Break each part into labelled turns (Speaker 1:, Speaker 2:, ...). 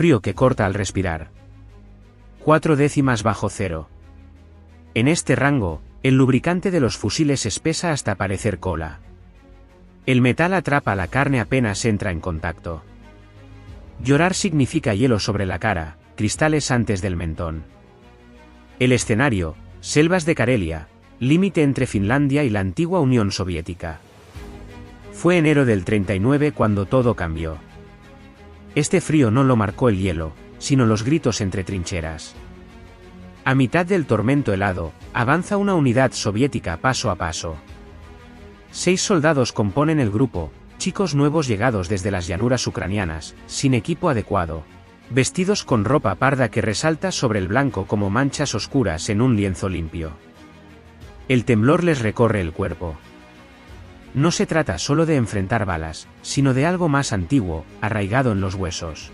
Speaker 1: frío que corta al respirar. 4 décimas bajo cero. En este rango, el lubricante de los fusiles espesa hasta parecer cola. El metal atrapa la carne apenas entra en contacto. Llorar significa hielo sobre la cara, cristales antes del mentón. El escenario, selvas de Karelia, límite entre Finlandia y la antigua Unión Soviética. Fue enero del 39 cuando todo cambió. Este frío no lo marcó el hielo, sino los gritos entre trincheras. A mitad del tormento helado, avanza una unidad soviética paso a paso. 6 soldados componen el grupo, chicos nuevos llegados desde las llanuras ucranianas, sin equipo adecuado, vestidos con ropa parda que resalta sobre el blanco como manchas oscuras en un lienzo limpio. El temblor les recorre el cuerpo. No se trata solo de enfrentar balas, sino de algo más antiguo, arraigado en los huesos.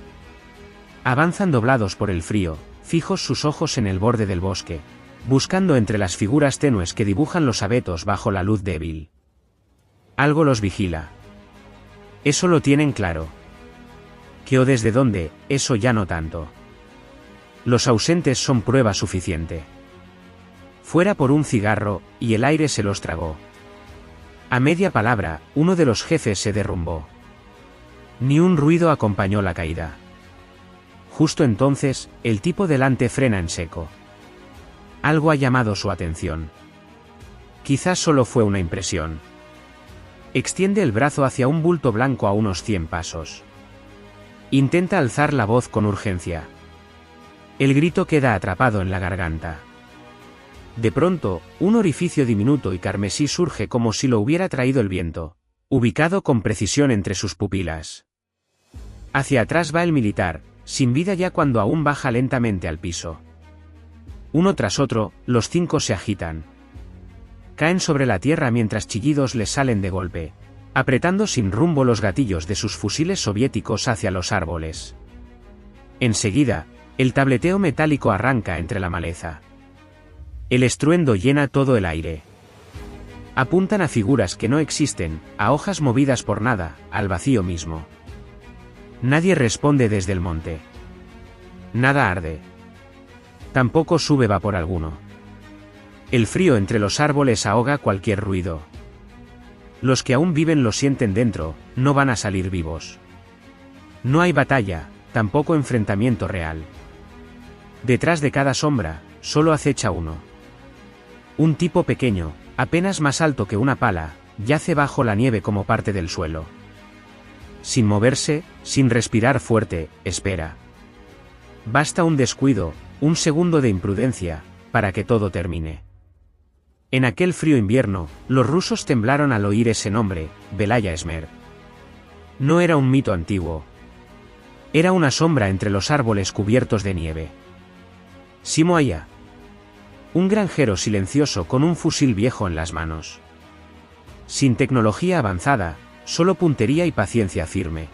Speaker 1: Avanzan doblados por el frío, fijos sus ojos en el borde del bosque, buscando entre las figuras tenues que dibujan los abetos bajo la luz débil. Algo los vigila. Eso lo tienen claro. ¿Qué o desde dónde? Eso ya no tanto. Los ausentes son prueba suficiente. Fuera por un cigarro, y el aire se los tragó. A media palabra, uno de los jefes se derrumbó. Ni un ruido acompañó la caída. Justo entonces, el tipo delante frena en seco. Algo ha llamado su atención. Quizás solo fue una impresión. Extiende el brazo hacia un bulto blanco a unos 100 pasos. Intenta alzar la voz con urgencia. El grito queda atrapado en la garganta. De pronto, un orificio diminuto y carmesí surge como si lo hubiera traído el viento, ubicado con precisión entre sus pupilas. Hacia atrás va el militar, sin vida ya cuando aún baja lentamente al piso. Uno tras otro, los 5 se agitan. Caen sobre la tierra mientras chillidos les salen de golpe, apretando sin rumbo los gatillos de sus fusiles soviéticos hacia los árboles. Enseguida, el tableteo metálico arranca entre la maleza. El estruendo llena todo el aire. Apuntan a figuras que no existen, a hojas movidas por nada, al vacío mismo. Nadie responde desde el monte. Nada arde. Tampoco sube vapor alguno. El frío entre los árboles ahoga cualquier ruido. Los que aún viven lo sienten dentro, no van a salir vivos. No hay batalla, tampoco enfrentamiento real. Detrás de cada sombra, solo acecha uno. Un tipo pequeño, apenas más alto que una pala, yace bajo la nieve como parte del suelo. Sin moverse, sin respirar fuerte, espera. Basta un descuido, un segundo de imprudencia, para que todo termine. En aquel frío invierno, los rusos temblaron al oír ese nombre, Belaya Esmer. No era un mito antiguo. Era una sombra entre los árboles cubiertos de nieve. Simo Aya. Un granjero silencioso con un fusil viejo en las manos. Sin tecnología avanzada, solo puntería y paciencia firme.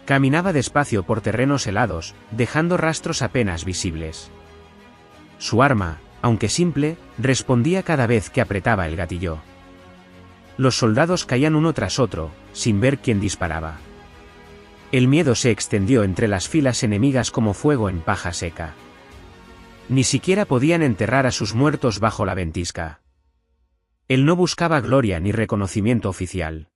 Speaker 1: Caminaba despacio por terrenos helados, dejando rastros apenas visibles. Su arma, aunque simple, respondía cada vez que apretaba el gatillo. Los soldados caían uno tras otro, sin ver quién disparaba. El miedo se extendió entre las filas enemigas como fuego en paja seca. Ni siquiera podían enterrar a sus muertos bajo la ventisca. Él no buscaba gloria ni reconocimiento oficial.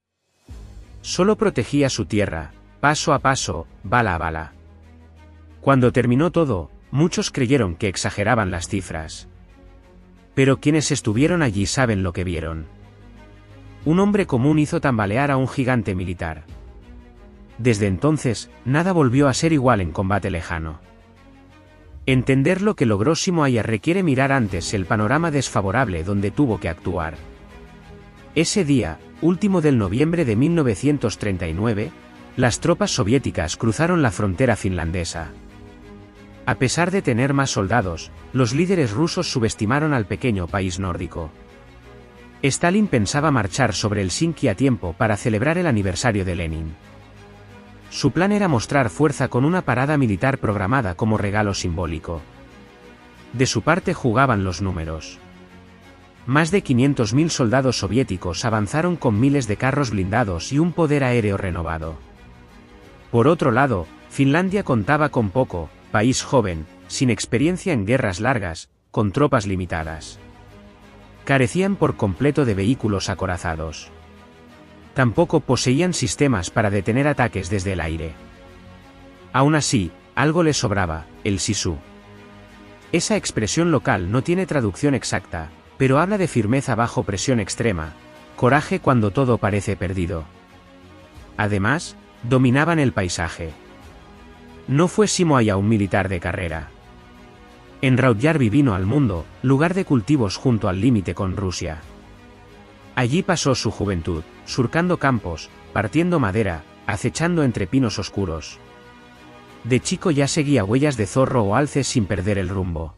Speaker 1: Solo protegía su tierra, paso a paso, bala a bala. Cuando terminó todo, muchos creyeron que exageraban las cifras. Pero quienes estuvieron allí saben lo que vieron. Un hombre común hizo tambalear a un gigante militar. Desde entonces, nada volvió a ser igual en combate lejano. Entender lo que logró Simo Aya requiere mirar antes el panorama desfavorable donde tuvo que actuar. Ese día, último del noviembre de 1939, las tropas soviéticas cruzaron la frontera finlandesa. A pesar de tener más soldados, los líderes rusos subestimaron al pequeño país nórdico. Stalin pensaba marchar sobre Helsinki a tiempo para celebrar el aniversario de Lenin. Su plan era mostrar fuerza con una parada militar programada como regalo simbólico. De su parte jugaban los números. Más de 500.000 soldados soviéticos avanzaron con miles de carros blindados y un poder aéreo renovado. Por otro lado, Finlandia contaba con poco, país joven, sin experiencia en guerras largas, con tropas limitadas. Carecían por completo de vehículos acorazados. Tampoco poseían sistemas para detener ataques desde el aire. Aún así, algo les sobraba, el sisu. Esa expresión local no tiene traducción exacta, pero habla de firmeza bajo presión extrema, coraje cuando todo parece perdido. Además, dominaban el paisaje. No fue Simoaya un militar de carrera. En Rautjärvi vino al mundo, lugar de cultivos junto al límite con Rusia. Allí pasó su juventud, surcando campos, partiendo madera, acechando entre pinos oscuros. De chico ya seguía huellas de zorro o alces sin perder el rumbo.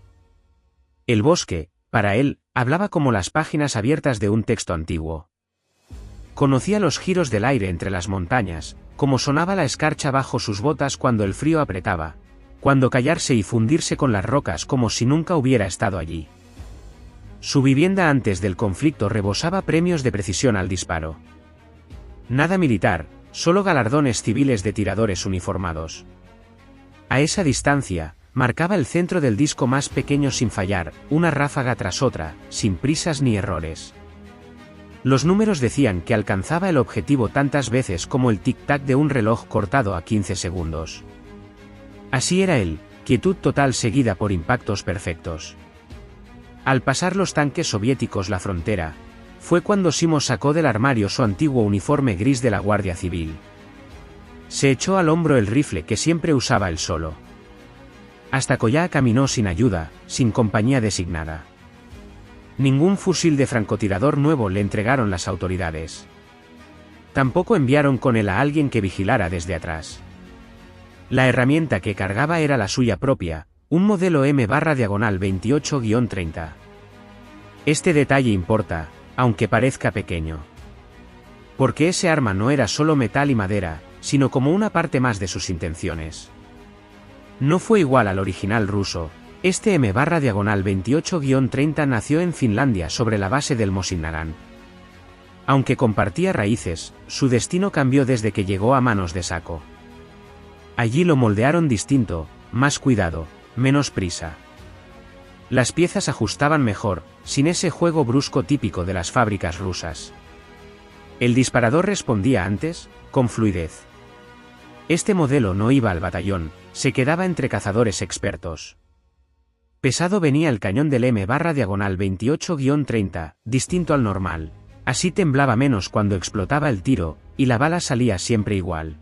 Speaker 1: El bosque, para él, hablaba como las páginas abiertas de un texto antiguo. Conocía los giros del aire entre las montañas, como sonaba la escarcha bajo sus botas cuando el frío apretaba, cuando callarse y fundirse con las rocas como si nunca hubiera estado allí. Su vivienda antes del conflicto rebosaba premios de precisión al disparo. Nada militar, solo galardones civiles de tiradores uniformados. A esa distancia, marcaba el centro del disco más pequeño sin fallar, una ráfaga tras otra, sin prisas ni errores. Los números decían que alcanzaba el objetivo tantas veces como el tic-tac de un reloj cortado a 15 segundos. Así era él, quietud total seguida por impactos perfectos. Al pasar los tanques soviéticos la frontera, fue cuando Simo sacó del armario su antiguo uniforme gris de la Guardia Civil. Se echó al hombro el rifle que siempre usaba él solo. Hasta Koya caminó sin ayuda, sin compañía designada. Ningún fusil de francotirador nuevo le entregaron las autoridades. Tampoco enviaron con él a alguien que vigilara desde atrás. La herramienta que cargaba era la suya propia, un modelo M/28-30. Este detalle importa, aunque parezca pequeño. Porque ese arma no era solo metal y madera, sino como una parte más de sus intenciones. No fue igual al original ruso. Este M/28-30 nació en Finlandia sobre la base del Mosinnagan. Aunque compartía raíces, su destino cambió desde que llegó a manos de Sako. Allí lo moldearon distinto, más cuidado, menos prisa. Las piezas ajustaban mejor, sin ese juego brusco típico de las fábricas rusas. El disparador respondía antes, con fluidez. Este modelo no iba al batallón, se quedaba entre cazadores expertos. Pesado venía el cañón del M/28-30, distinto al normal. Así temblaba menos cuando explotaba el tiro, y la bala salía siempre igual.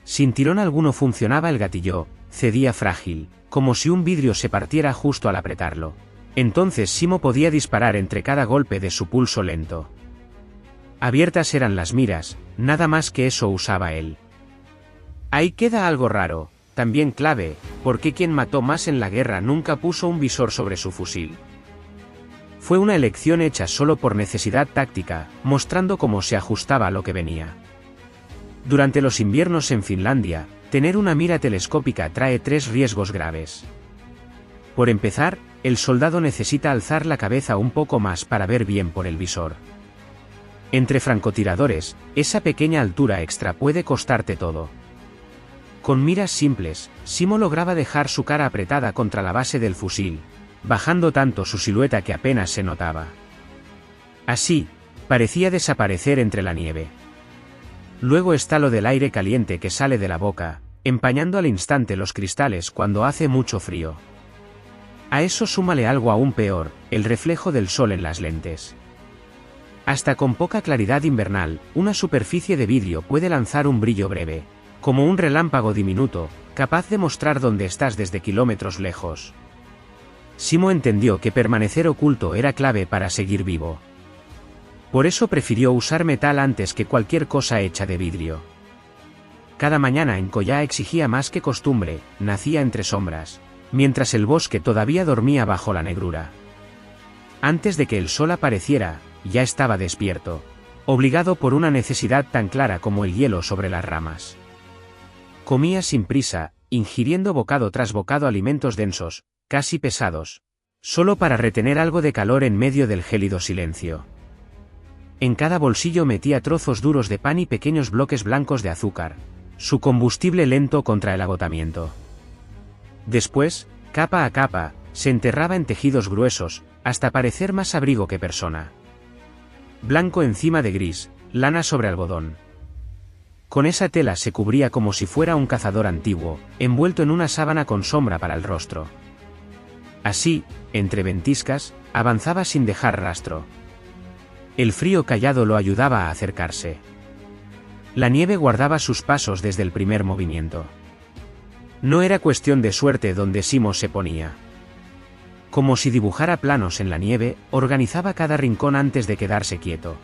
Speaker 1: Sin tirón alguno funcionaba el gatillo, cedía frágil, como si un vidrio se partiera justo al apretarlo. Entonces Simo podía disparar entre cada golpe de su pulso lento. Abiertas eran las miras, nada más que eso usaba él. Ahí queda algo raro, también clave, porque quien mató más en la guerra nunca puso un visor sobre su fusil. Fue una elección hecha solo por necesidad táctica, mostrando cómo se ajustaba a lo que venía. Durante los inviernos en Finlandia, tener una mira telescópica trae 3 riesgos graves. Por empezar, el soldado necesita alzar la cabeza un poco más para ver bien por el visor. Entre francotiradores, esa pequeña altura extra puede costarte todo. Con miras simples, Simo lograba dejar su cara apretada contra la base del fusil, bajando tanto su silueta que apenas se notaba. Así, parecía desaparecer entre la nieve. Luego está lo del aire caliente que sale de la boca, empañando al instante los cristales cuando hace mucho frío. A eso súmale algo aún peor, el reflejo del sol en las lentes. Hasta con poca claridad invernal, una superficie de vidrio puede lanzar un brillo breve, como un relámpago diminuto, capaz de mostrar dónde estás desde kilómetros lejos. Simo entendió que permanecer oculto era clave para seguir vivo. Por eso prefirió usar metal antes que cualquier cosa hecha de vidrio. Cada mañana en Koya exigía más que costumbre, nacía entre sombras, mientras el bosque todavía dormía bajo la negrura. Antes de que el sol apareciera, ya estaba despierto, obligado por una necesidad tan clara como el hielo sobre las ramas. Comía sin prisa, ingiriendo bocado tras bocado alimentos densos, casi pesados, solo para retener algo de calor en medio del gélido silencio. En cada bolsillo metía trozos duros de pan y pequeños bloques blancos de azúcar, su combustible lento contra el agotamiento. Después, capa a capa, se enterraba en tejidos gruesos, hasta parecer más abrigo que persona. Blanco encima de gris, lana sobre algodón. Con esa tela se cubría como si fuera un cazador antiguo, envuelto en una sábana con sombra para el rostro. Así, entre ventiscas, avanzaba sin dejar rastro. El frío callado lo ayudaba a acercarse. La nieve guardaba sus pasos desde el primer movimiento. No era cuestión de suerte donde Simo se ponía. Como si dibujara planos en la nieve, organizaba cada rincón antes de quedarse quieto.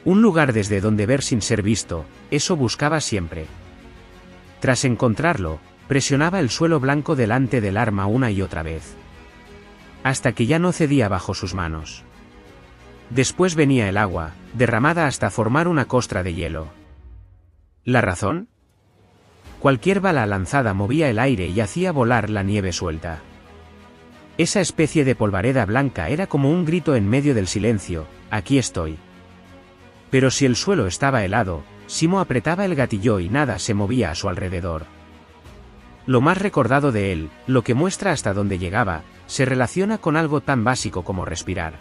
Speaker 1: Un lugar desde donde ver sin ser visto, eso buscaba siempre. Tras encontrarlo, presionaba el suelo blanco delante del arma una y otra vez. Hasta que ya no cedía bajo sus manos. Después venía el agua, derramada hasta formar una costra de hielo. ¿La razón? Cualquier bala lanzada movía el aire y hacía volar la nieve suelta. Esa especie de polvareda blanca era como un grito en medio del silencio: aquí estoy. Pero si el suelo estaba helado, Simo apretaba el gatillo y nada se movía a su alrededor. Lo más recordado de él, lo que muestra hasta dónde llegaba, se relaciona con algo tan básico como respirar.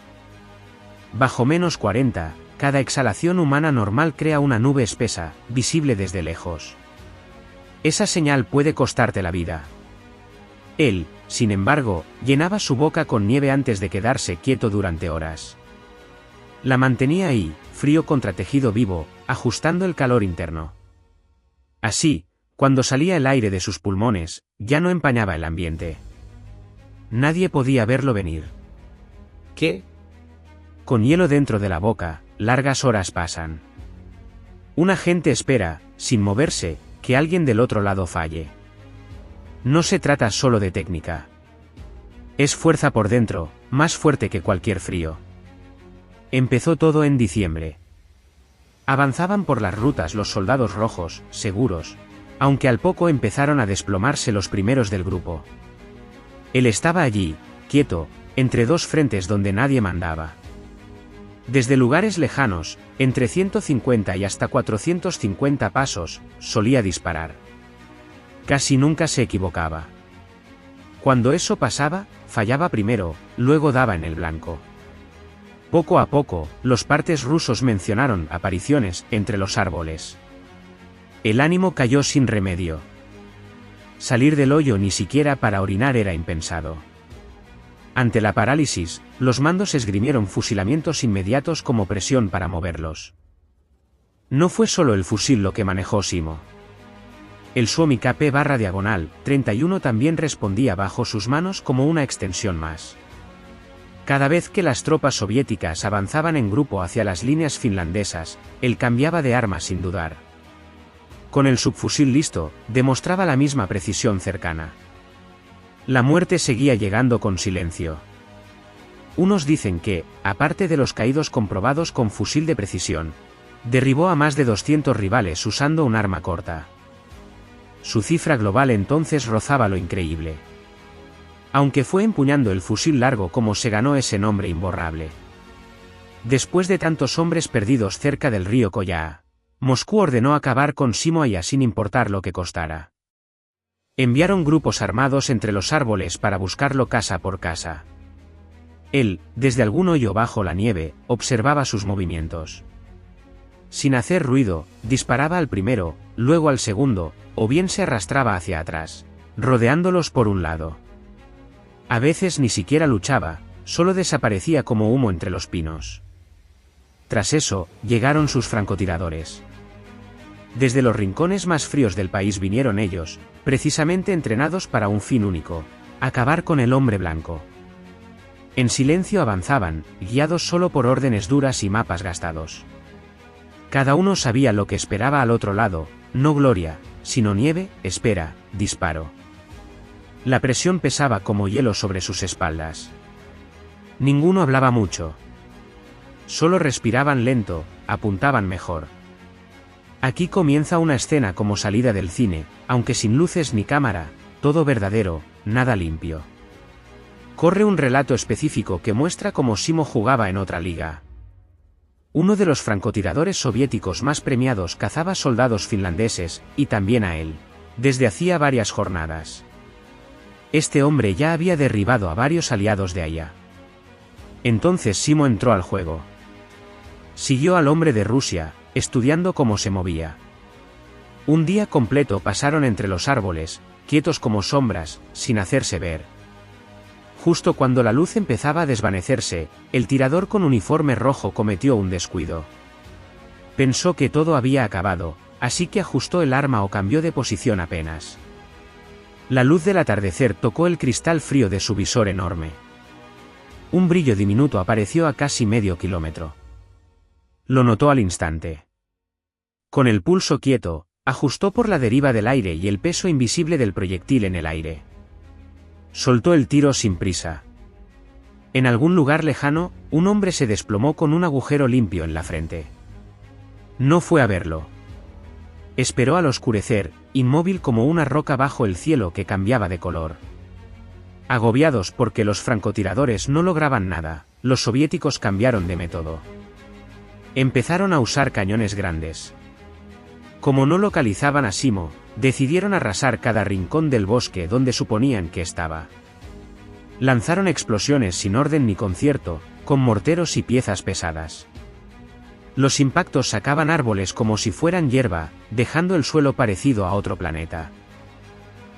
Speaker 1: Bajo -40, cada exhalación humana normal crea una nube espesa, visible desde lejos. Esa señal puede costarte la vida. Él, sin embargo, llenaba su boca con nieve antes de quedarse quieto durante horas. La mantenía ahí, frío contra tejido vivo, ajustando el calor interno. Así, cuando salía el aire de sus pulmones, ya no empañaba el ambiente. Nadie podía verlo venir. ¿Qué? Con hielo dentro de la boca, largas horas pasan. Un agente espera, sin moverse, que alguien del otro lado falle. No se trata solo de técnica. Es fuerza por dentro, más fuerte que cualquier frío. Empezó todo en diciembre. Avanzaban por las rutas los soldados rojos, seguros, aunque al poco empezaron a desplomarse los primeros del grupo. Él estaba allí, quieto, entre dos frentes donde nadie mandaba. Desde lugares lejanos, entre 150 y hasta 450 pasos, solía disparar. Casi nunca se equivocaba. Cuando eso pasaba, fallaba primero, luego daba en el blanco. Poco a poco, los partes rusos mencionaron apariciones entre los árboles. El ánimo cayó sin remedio. Salir del hoyo ni siquiera para orinar era impensado. Ante la parálisis, los mandos esgrimieron fusilamientos inmediatos como presión para moverlos. No fue solo el fusil lo que manejó Simo. El Suomi KP/31 también respondía bajo sus manos como una extensión más. Cada vez que las tropas soviéticas avanzaban en grupo hacia las líneas finlandesas, él cambiaba de arma sin dudar. Con el subfusil listo, demostraba la misma precisión cercana. La muerte seguía llegando con silencio. Unos dicen que, aparte de los caídos comprobados con fusil de precisión, derribó a más de 200 rivales usando un arma corta. Su cifra global entonces rozaba lo increíble. Aunque fue empuñando el fusil largo como se ganó ese nombre imborrable. Después de tantos hombres perdidos cerca del río Koyaa, Moscú ordenó acabar con Simoia sin importar lo que costara. Enviaron grupos armados entre los árboles para buscarlo casa por casa. Él, desde algún hoyo bajo la nieve, observaba sus movimientos. Sin hacer ruido, disparaba al primero, luego al segundo, o bien se arrastraba hacia atrás, rodeándolos por un lado. A veces ni siquiera luchaba, solo desaparecía como humo entre los pinos. Tras eso, llegaron sus francotiradores. Desde los rincones más fríos del país vinieron ellos, precisamente entrenados para un fin único: acabar con el hombre blanco. En silencio avanzaban, guiados solo por órdenes duras y mapas gastados. Cada uno sabía lo que esperaba al otro lado: no gloria, sino nieve, espera, disparo. La presión pesaba como hielo sobre sus espaldas. Ninguno hablaba mucho. Solo respiraban lento, apuntaban mejor. Aquí comienza una escena como salida del cine, aunque sin luces ni cámara, todo verdadero, nada limpio. Corre un relato específico que muestra cómo Simo jugaba en otra liga. uno de los francotiradores soviéticos más premiados, cazaba soldados finlandeses, y también a él, desde hacía varias jornadas. Este hombre ya había derribado a varios aliados de allá. Entonces Simo entró al juego. Siguió al hombre de Rusia, estudiando cómo se movía. Un día completo pasaron entre los árboles, quietos como sombras, sin hacerse ver. Justo cuando la luz empezaba a desvanecerse, el tirador con uniforme rojo cometió un descuido. Pensó que todo había acabado, así que ajustó el arma o cambió de posición apenas. La luz del atardecer tocó el cristal frío de su visor enorme. Un brillo diminuto apareció a casi medio kilómetro. Lo notó al instante. Con el pulso quieto, ajustó por la deriva del aire y el peso invisible del proyectil en el aire. Soltó el tiro sin prisa. En algún lugar lejano, un hombre se desplomó con un agujero limpio en la frente. No fue a verlo. Esperó al oscurecer, inmóvil como una roca bajo el cielo que cambiaba de color. Agobiados porque los francotiradores no lograban nada, los soviéticos cambiaron de método. Empezaron a usar cañones grandes. Como no localizaban a Simo, decidieron arrasar cada rincón del bosque donde suponían que estaba. Lanzaron explosiones sin orden ni concierto, con morteros y piezas pesadas. Los impactos sacaban árboles como si fueran hierba, dejando el suelo parecido a otro planeta.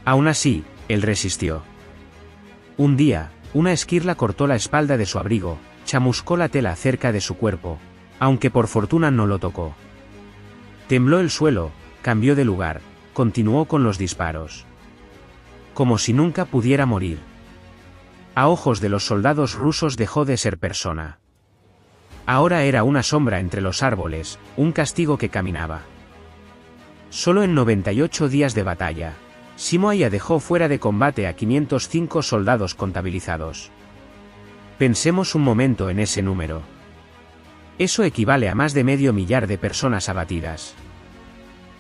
Speaker 1: Aún así, él resistió. Un día, una esquirla cortó la espalda de su abrigo, chamuscó la tela cerca de su cuerpo, aunque por fortuna no lo tocó. Tembló el suelo, cambió de lugar, continuó con los disparos. Como si nunca pudiera morir. A ojos de los soldados rusos dejó de ser persona. Ahora era una sombra entre los árboles, un castigo que caminaba. Solo en 98 días de batalla, Simo Häyhä dejó fuera de combate a 505 soldados contabilizados. Pensemos un momento en ese número. Eso equivale a más de medio millar de personas abatidas.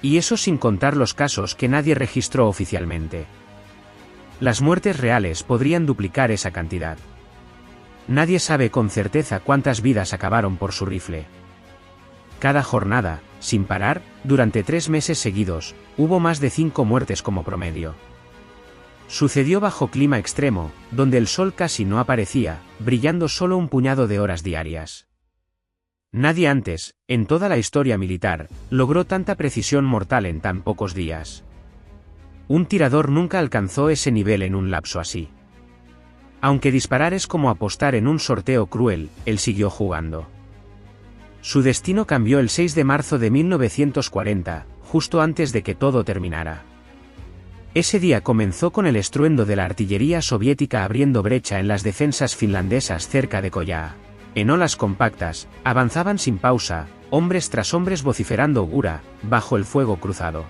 Speaker 1: Y eso sin contar los casos que nadie registró oficialmente. Las muertes reales podrían duplicar esa cantidad. Nadie sabe con certeza cuántas vidas acabaron por su rifle. Cada jornada, sin parar, durante 3 meses seguidos, hubo más de 5 muertes como promedio. Sucedió bajo clima extremo, donde el sol casi no aparecía, brillando solo un puñado de horas diarias. Nadie antes, en toda la historia militar, logró tanta precisión mortal en tan pocos días. Un tirador nunca alcanzó ese nivel en un lapso así. Aunque disparar es como apostar en un sorteo cruel, él siguió jugando. Su destino cambió el 6 de marzo de 1940, justo antes de que todo terminara. Ese día comenzó con el estruendo de la artillería soviética abriendo brecha en las defensas finlandesas cerca de Kollaa. En olas compactas, avanzaban sin pausa, hombres tras hombres vociferando Gura, bajo el fuego cruzado.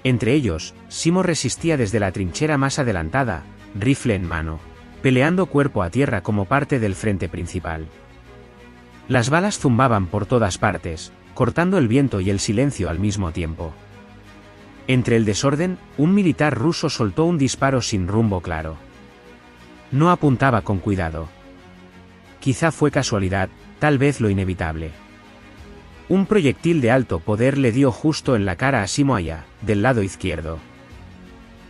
Speaker 1: Entre ellos, Simo resistía desde la trinchera más adelantada, rifle en mano, peleando cuerpo a tierra como parte del frente principal. Las balas zumbaban por todas partes, cortando el viento y el silencio al mismo tiempo. Entre el desorden, un militar ruso soltó un disparo sin rumbo claro. No apuntaba con cuidado. Quizá fue casualidad, tal vez lo inevitable. Un proyectil de alto poder le dio justo en la cara a Simo Häyhä, del lado izquierdo.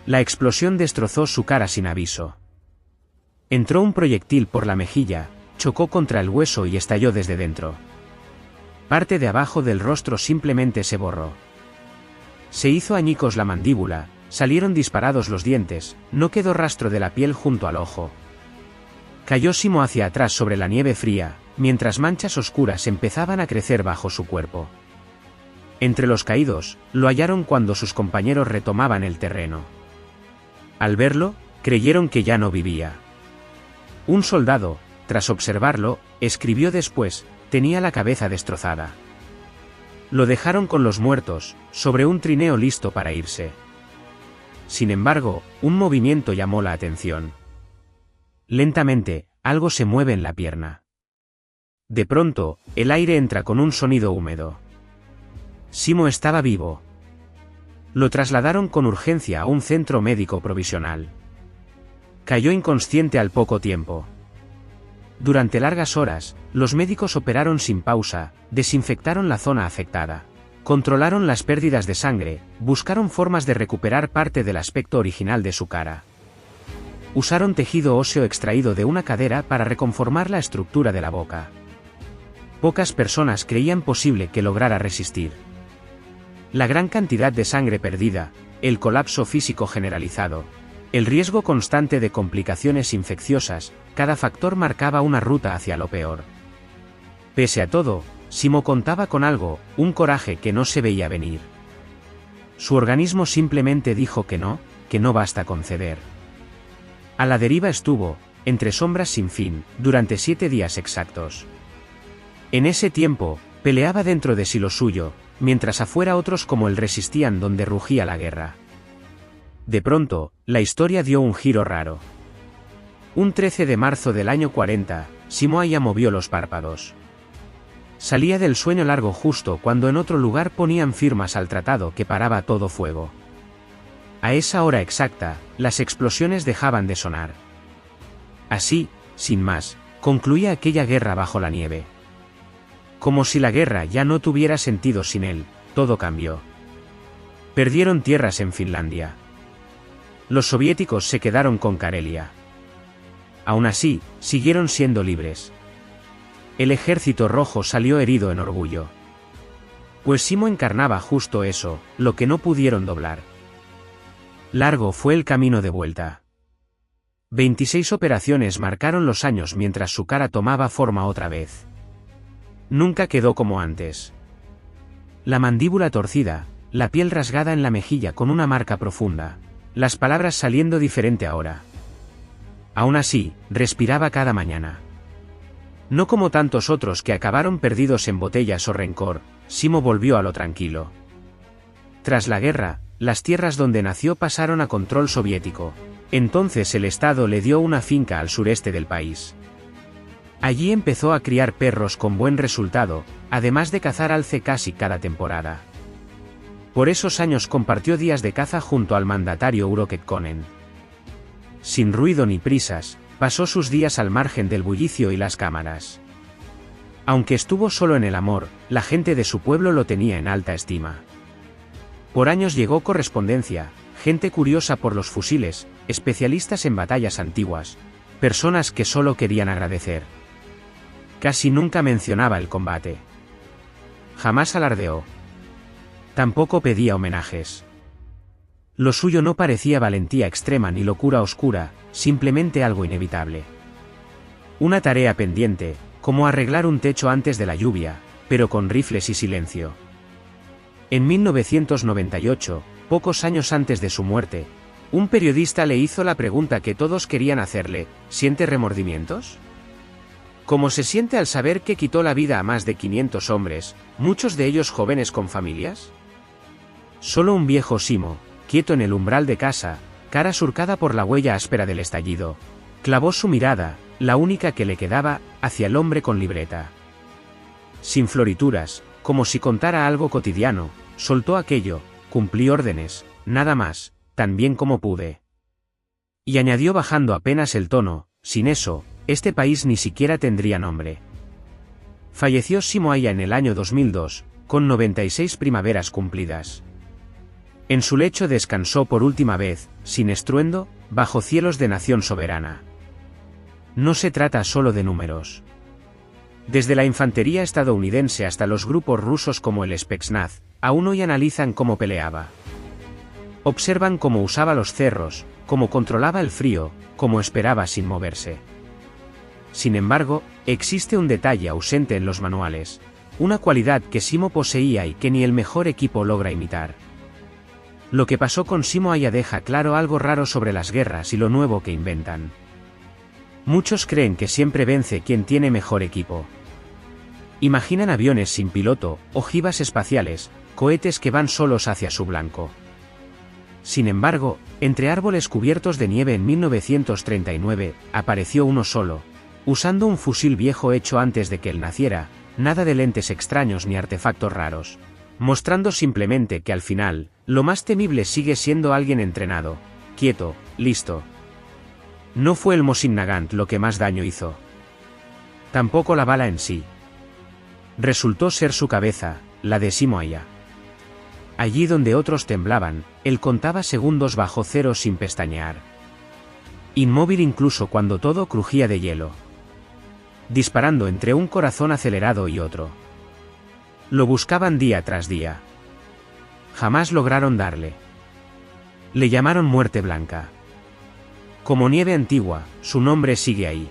Speaker 1: La explosión destrozó su cara sin aviso. Entró un proyectil por la mejilla, chocó contra el hueso y estalló desde dentro. Parte de abajo del rostro simplemente se borró. Se hizo añicos la mandíbula, salieron disparados los dientes, no quedó rastro de la piel junto al ojo. Cayó Simo hacia atrás sobre la nieve fría, mientras manchas oscuras empezaban a crecer bajo su cuerpo. Entre los caídos, lo hallaron cuando sus compañeros retomaban el terreno. Al verlo, creyeron que ya no vivía. Un soldado, tras observarlo, escribió después, tenía la cabeza destrozada. Lo dejaron con los muertos, sobre un trineo listo para irse. Sin embargo, un movimiento llamó la atención. Lentamente, algo se mueve en la pierna. De pronto, el aire entra con un sonido húmedo. Simo estaba vivo. Lo trasladaron con urgencia a un centro médico provisional. Cayó inconsciente al poco tiempo. Durante largas horas, los médicos operaron sin pausa, desinfectaron la zona afectada. Controlaron las pérdidas de sangre, buscaron formas de recuperar parte del aspecto original de su cara. Usaron tejido óseo extraído de una cadera para reconformar la estructura de la boca. Pocas personas creían posible que lograra resistir. La gran cantidad de sangre perdida, el colapso físico generalizado, el riesgo constante de complicaciones infecciosas, cada factor marcaba una ruta hacia lo peor. Pese a todo, Simo contaba con algo, un coraje que no se veía venir. Su organismo simplemente dijo que no basta con ceder. A la deriva estuvo, entre sombras sin fin, durante 7 días exactos. En ese tiempo, peleaba dentro de sí lo suyo, mientras afuera otros como él resistían donde rugía la guerra. De pronto, la historia dio un giro raro. Un 13 de marzo del año 40, Simo Aya movió los párpados. Salía del sueño largo justo cuando en otro lugar ponían firmas al tratado que paraba todo fuego. A esa hora exacta, las explosiones dejaban de sonar. Así, sin más, concluía aquella guerra bajo la nieve. Como si la guerra ya no tuviera sentido sin él, todo cambió. Perdieron tierras en Finlandia. Los soviéticos se quedaron con Karelia. Aún así, siguieron siendo libres. El ejército rojo salió herido en orgullo. Pues Simo encarnaba justo eso, lo que no pudieron doblar. Largo fue el camino de vuelta. 26 operaciones marcaron los años mientras su cara tomaba forma otra vez. Nunca quedó como antes. La mandíbula torcida, la piel rasgada en la mejilla con una marca profunda, las palabras saliendo diferente ahora. Aún así, respiraba cada mañana. No como tantos otros que acabaron perdidos en botellas o rencor, Simo volvió a lo tranquilo. Tras la guerra, las tierras donde nació pasaron a control soviético. Entonces el Estado le dio una finca al sureste del país. Allí empezó a criar perros con buen resultado, además de cazar alce casi cada temporada. Por esos años compartió días de caza junto al mandatario Urho Kekkonen. Sin ruido ni prisas, pasó sus días al margen del bullicio y las cámaras. Aunque estuvo solo en el amor, la gente de su pueblo lo tenía en alta estima. Por años llegó correspondencia, gente curiosa por los fusiles, especialistas en batallas antiguas, personas que solo querían agradecer. Casi nunca mencionaba el combate. Jamás alardeó. Tampoco pedía homenajes. Lo suyo no parecía valentía extrema ni locura oscura, simplemente algo inevitable. Una tarea pendiente, como arreglar un techo antes de la lluvia, pero con rifles y silencio. En 1998, pocos años antes de su muerte, un periodista le hizo la pregunta que todos querían hacerle: ¿siente remordimientos? ¿Cómo se siente al saber que quitó la vida a más de 500 hombres, muchos de ellos jóvenes con familias? Solo un viejo Simo, quieto en el umbral de casa, cara surcada por la huella áspera del estallido, clavó su mirada, la única que le quedaba, hacia el hombre con libreta. Sin florituras, como si contara algo cotidiano, soltó aquello: cumplí órdenes, nada más, tan bien como pude. Y añadió bajando apenas el tono: sin eso, este país ni siquiera tendría nombre. Falleció Simo Aya en el año 2002, con 96 primaveras cumplidas. En su lecho descansó por última vez, sin estruendo, bajo cielos de nación soberana. No se trata solo de números. Desde la infantería estadounidense hasta los grupos rusos como el Spetsnaz, aún hoy analizan cómo peleaba. Observan cómo usaba los cerros, cómo controlaba el frío, cómo esperaba sin moverse. Sin embargo, existe un detalle ausente en los manuales, una cualidad que Simo poseía y que ni el mejor equipo logra imitar. Lo que pasó con Simo Aya deja claro algo raro sobre las guerras y lo nuevo que inventan. Muchos creen que siempre vence quien tiene mejor equipo. Imaginan aviones sin piloto, ojivas espaciales, cohetes que van solos hacia su blanco. Sin embargo, entre árboles cubiertos de nieve en 1939, apareció uno solo, usando un fusil viejo hecho antes de que él naciera, nada de lentes extraños ni artefactos raros, mostrando simplemente que al final, lo más temible sigue siendo alguien entrenado, quieto, listo. No fue el Mosin Nagant lo que más daño hizo. Tampoco la bala en sí. Resultó ser su cabeza, la de Simoaya. Allí donde otros temblaban, él contaba segundos bajo cero sin pestañear. Inmóvil incluso cuando todo crujía de hielo. Disparando entre un corazón acelerado y otro. Lo buscaban día tras día. Jamás lograron darle. Le llamaron Muerte Blanca. Como nieve antigua, su nombre sigue ahí.